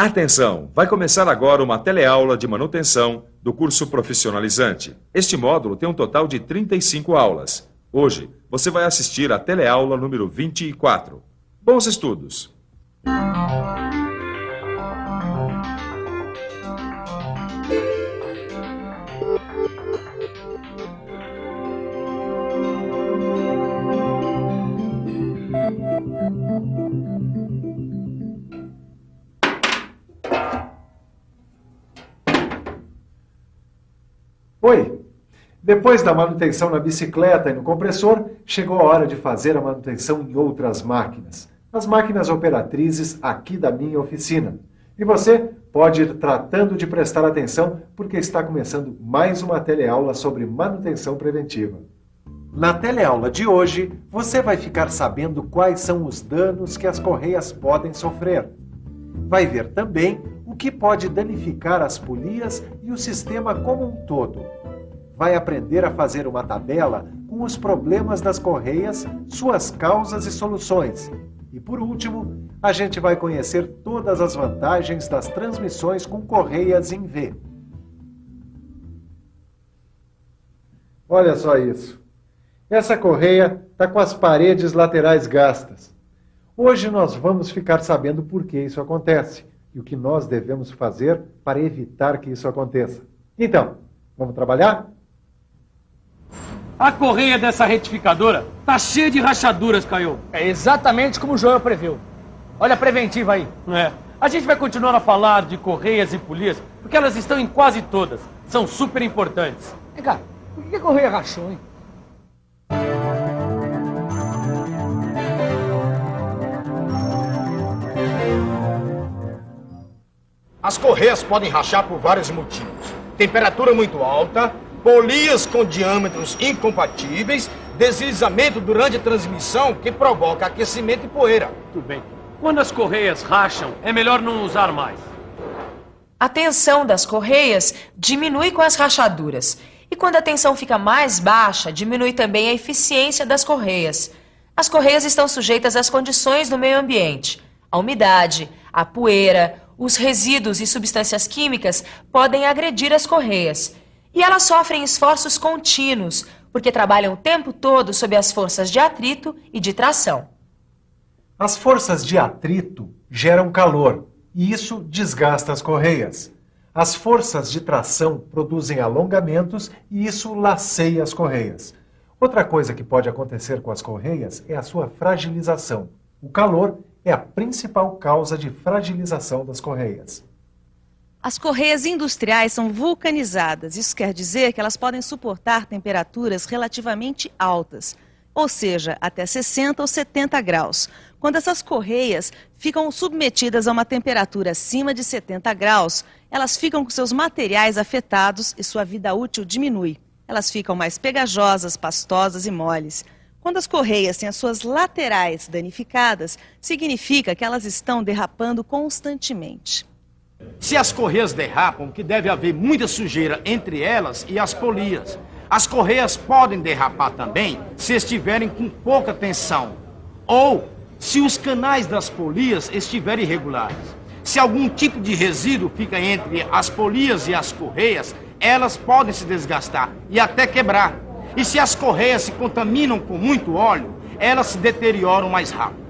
Atenção! Vai começar agora uma teleaula de manutenção do curso profissionalizante. Este módulo tem um total de 35 aulas. Hoje, você vai assistir à teleaula número 24. Bons estudos! Oi! Depois da manutenção na bicicleta e no compressor, chegou a hora de fazer a manutenção em outras máquinas. As máquinas operatrizes aqui da minha oficina. E você pode ir tratando de prestar atenção, porque está começando mais uma teleaula sobre manutenção preventiva. Na teleaula de hoje, você vai ficar sabendo quais são os danos que as correias podem sofrer. Vai ver também o que pode danificar as polias e o sistema como um todo. Vai aprender a fazer uma tabela com os problemas das correias, suas causas e soluções. E por último, a gente vai conhecer todas as vantagens das transmissões com correias em V. Olha só isso. Essa correia está com as paredes laterais gastas. Hoje nós vamos ficar sabendo por que isso acontece e o que nós devemos fazer para evitar que isso aconteça. Então, vamos trabalhar? A correia dessa retificadora tá cheia de rachaduras, Caio. É exatamente como o Joel previu. Olha a preventiva aí. A gente vai continuar a falar de correias e polias, porque elas estão em quase todas. São super importantes. Vem cá, por que a correia rachou, hein? As correias podem rachar por vários motivos. Temperatura muito alta, polias com diâmetros incompatíveis, deslizamento durante a transmissão que provoca aquecimento e poeira. Tudo bem. Quando as correias racham, é melhor não usar mais. A tensão das correias diminui com as rachaduras. E quando a tensão fica mais baixa, diminui também a eficiência das correias. As correias estão sujeitas às condições do meio ambiente. A umidade, a poeira, os resíduos e substâncias químicas podem agredir as correias. E elas sofrem esforços contínuos, porque trabalham o tempo todo sob as forças de atrito e de tração. As forças de atrito geram calor, e isso desgasta as correias. As forças de tração produzem alongamentos, e isso laceia as correias. Outra coisa que pode acontecer com as correias é a sua fragilização. O calor é a principal causa de fragilização das correias. As correias industriais são vulcanizadas. Isso quer dizer que elas podem suportar temperaturas relativamente altas, ou seja, até 60 ou 70 graus. Quando essas correias ficam submetidas a uma temperatura acima de 70 graus, elas ficam com seus materiais afetados e sua vida útil diminui. Elas ficam mais pegajosas, pastosas e moles. Quando as correias têm as suas laterais danificadas, significa que elas estão derrapando constantemente. Se as correias derrapam, que deve haver muita sujeira entre elas e as polias. As correias podem derrapar também se estiverem com pouca tensão ou se os canais das polias estiverem irregulares. Se algum tipo de resíduo fica entre as polias e as correias, elas podem se desgastar e até quebrar. E se as correias se contaminam com muito óleo, elas se deterioram mais rápido.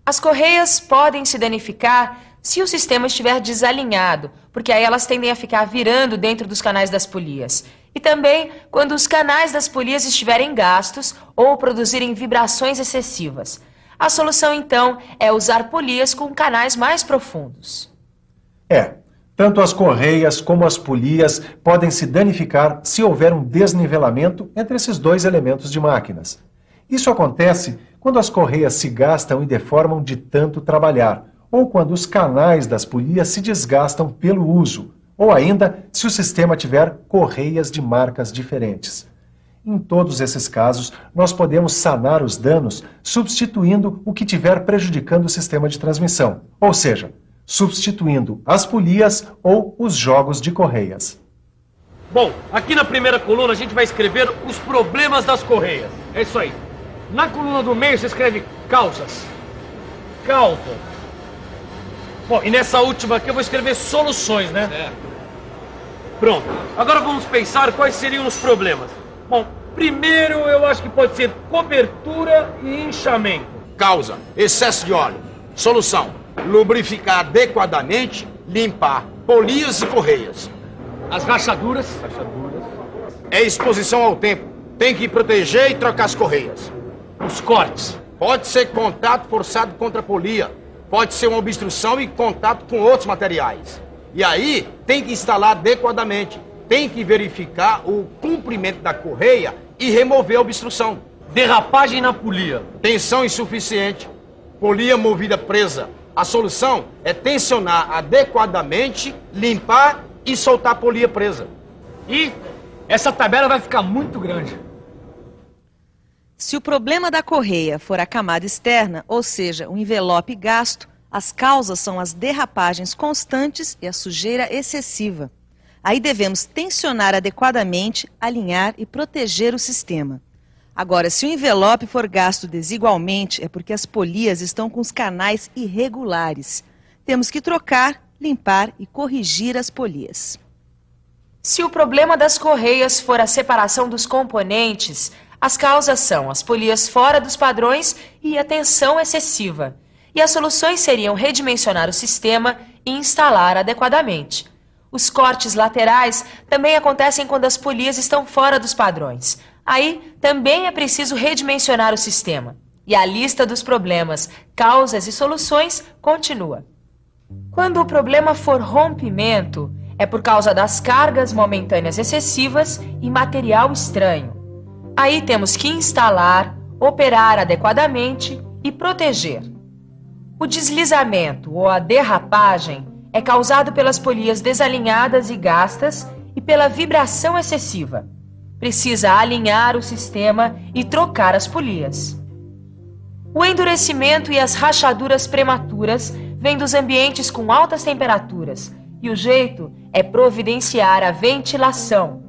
As correias podem se danificar se o sistema estiver desalinhado, porque aí elas tendem a ficar virando dentro dos canais das polias. E também quando os canais das polias estiverem gastos ou produzirem vibrações excessivas. A solução, então, é usar polias com canais mais profundos. Tanto as correias como as polias podem se danificar se houver um desnivelamento entre esses dois elementos de máquinas. Isso acontece quando as correias se gastam e deformam de tanto trabalhar, ou quando os canais das polias se desgastam pelo uso, ou ainda se o sistema tiver correias de marcas diferentes. Em todos esses casos, nós podemos sanar os danos substituindo o que estiver prejudicando o sistema de transmissão, ou seja, substituindo as polias ou os jogos de correias. Bom, aqui na primeira coluna a gente vai escrever os problemas das correias. É isso aí. Na coluna do meio você escreve causas. Causas. Bom, e nessa última aqui eu vou escrever soluções, né? Pronto. Agora vamos pensar quais seriam os problemas. Bom, primeiro eu acho que pode ser cobertura e inchamento. Causa: excesso de óleo. Solução: lubrificar adequadamente, limpar polias e correias. As rachaduras. É exposição ao tempo. Tem que proteger e trocar as correias. Os cortes. Pode ser contato forçado contra a polia. Pode ser uma obstrução e contato com outros materiais. E aí, tem que instalar adequadamente. Tem que verificar o comprimento da correia e remover a obstrução. Derrapagem na polia. Tensão insuficiente. Polia movida presa. A solução é tensionar adequadamente, limpar e soltar a polia presa. E essa tabela vai ficar muito grande. Se o problema da correia for a camada externa, ou seja, o envelope gasto, as causas são as derrapagens constantes e a sujeira excessiva. Aí devemos tensionar adequadamente, alinhar e proteger o sistema. Agora, se o envelope for gasto desigualmente, é porque as polias estão com os canais irregulares. Temos que trocar, limpar e corrigir as polias. Se o problema das correias for a separação dos componentes, as causas são as polias fora dos padrões e a tensão excessiva. E as soluções seriam redimensionar o sistema e instalar adequadamente. Os cortes laterais também acontecem quando as polias estão fora dos padrões. Aí também é preciso redimensionar o sistema. E a lista dos problemas, causas e soluções continua. Quando o problema for rompimento, é por causa das cargas momentâneas excessivas e material estranho. Aí temos que instalar, operar adequadamente e proteger. O deslizamento ou a derrapagem é causado pelas polias desalinhadas e gastas e pela vibração excessiva. Precisa alinhar o sistema e trocar as polias. O endurecimento e as rachaduras prematuras vêm dos ambientes com altas temperaturas e o jeito é providenciar a ventilação.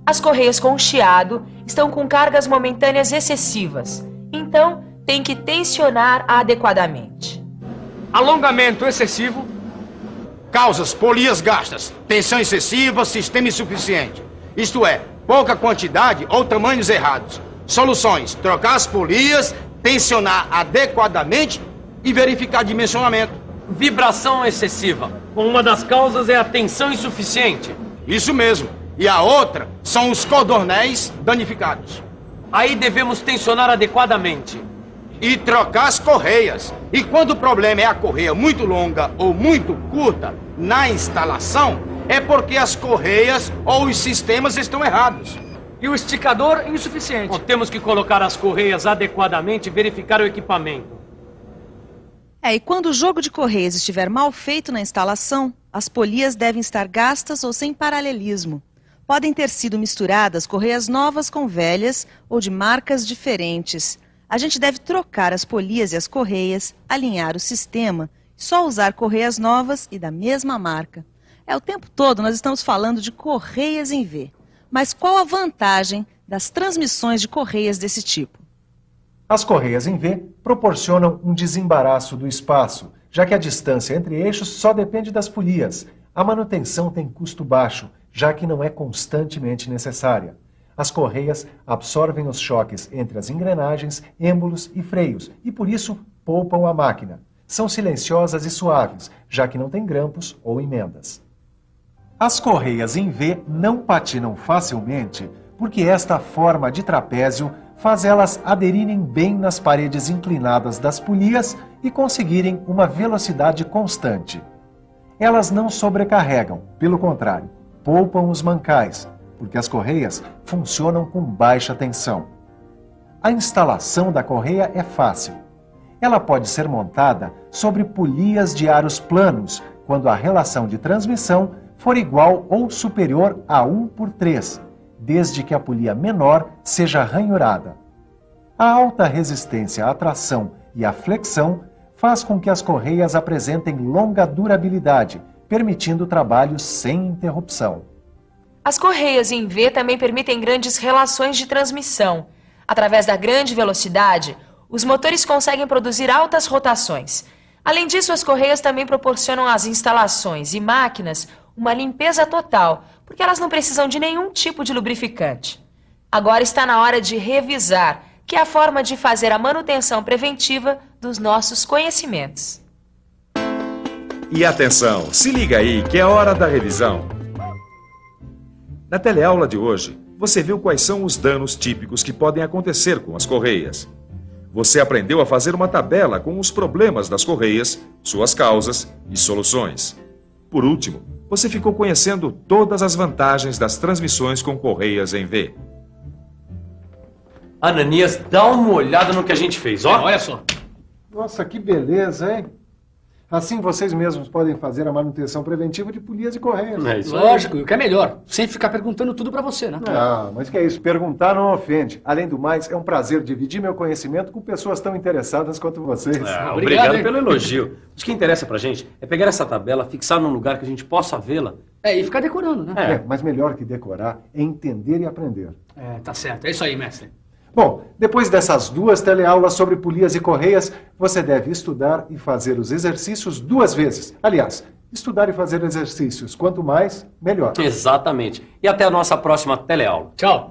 As correias com chiado estão com cargas momentâneas excessivas, então tem que tensionar adequadamente. Alongamento excessivo. Causas: polias gastas, tensão excessiva, sistema insuficiente. Isto é, pouca quantidade ou tamanhos errados. Soluções: trocar as polias, tensionar adequadamente e verificar dimensionamento. Vibração excessiva. Uma das causas é a tensão insuficiente. Isso mesmo. E a outra são os cordões danificados. Aí devemos tensionar adequadamente. E trocar as correias. E quando o problema é a correia muito longa ou muito curta na instalação, é porque as correias ou os sistemas estão errados. E o esticador insuficiente. Bom, temos que colocar as correias adequadamente e verificar o equipamento. E quando o jogo de correias estiver mal feito na instalação, as polias devem estar gastas ou sem paralelismo. Podem ter sido misturadas correias novas com velhas ou de marcas diferentes. A gente deve trocar as polias e as correias, alinhar o sistema, só usar correias novas e da mesma marca. O tempo todo nós estamos falando de correias em V. Mas qual a vantagem das transmissões de correias desse tipo? As correias em V proporcionam um desembaraço do espaço, já que a distância entre eixos só depende das polias. A manutenção tem custo baixo, já que não é constantemente necessária. As correias absorvem os choques entre as engrenagens, êmbolos e freios e, por isso, poupam a máquina. São silenciosas e suaves, já que não tem grampos ou emendas. As correias em V não patinam facilmente porque esta forma de trapézio faz elas aderirem bem nas paredes inclinadas das polias e conseguirem uma velocidade constante. Elas não sobrecarregam, pelo contrário, poupam os mancais, porque as correias funcionam com baixa tensão. A instalação da correia é fácil. Ela pode ser montada sobre polias de aros planos, quando a relação de transmissão for igual ou superior a 1/3, desde que a polia menor seja ranhurada. A alta resistência à tração e à flexão faz com que as correias apresentem longa durabilidade, permitindo trabalho sem interrupção. As correias em V também permitem grandes relações de transmissão. Através da grande velocidade, os motores conseguem produzir altas rotações. Além disso, as Correias também proporcionam às instalações e máquinas uma limpeza total, porque elas não precisam de nenhum tipo de lubrificante. Agora está na hora de revisar, que é a forma de fazer a manutenção preventiva dos nossos conhecimentos. E atenção, se liga aí que é hora da revisão. Na teleaula de hoje, você viu quais são os danos típicos que podem acontecer com as Correias. Você aprendeu a fazer uma tabela com os problemas das Correias, suas causas e soluções. Por último, você ficou conhecendo todas as vantagens das transmissões com Correias em V. Ananias, dá uma olhada no que a gente fez, ó. Olha só. Nossa, que beleza, hein? Assim vocês mesmos podem fazer a manutenção preventiva de polias e correias. É isso aí. Lógico, e o que é melhor, sem ficar perguntando tudo pra você, né? Ah, mas que é isso? Perguntar não ofende. Além do mais, é um prazer dividir meu conhecimento com pessoas tão interessadas quanto vocês. Obrigado hein? pelo elogio. O que interessa pra gente é pegar essa tabela, fixar num lugar que a gente possa vê-la. E ficar decorando, né? Mas melhor que decorar é entender e aprender. Tá certo. É isso aí, mestre. Bom, depois dessas 2 teleaulas sobre polias e correias, você deve estudar e fazer os exercícios 2 vezes. Aliás, estudar e fazer exercícios, quanto mais, melhor. Exatamente. E até a nossa próxima teleaula. Tchau.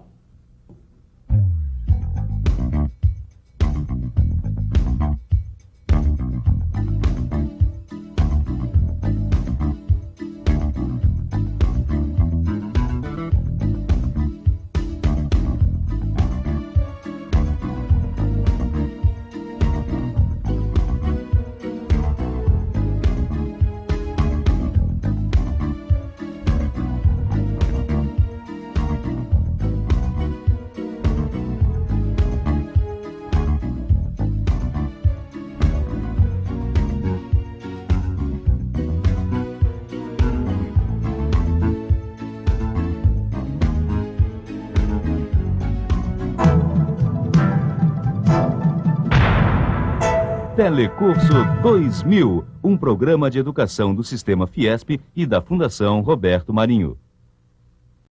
Telecurso 2000, um programa de educação do Sistema Fiesp e da Fundação Roberto Marinho.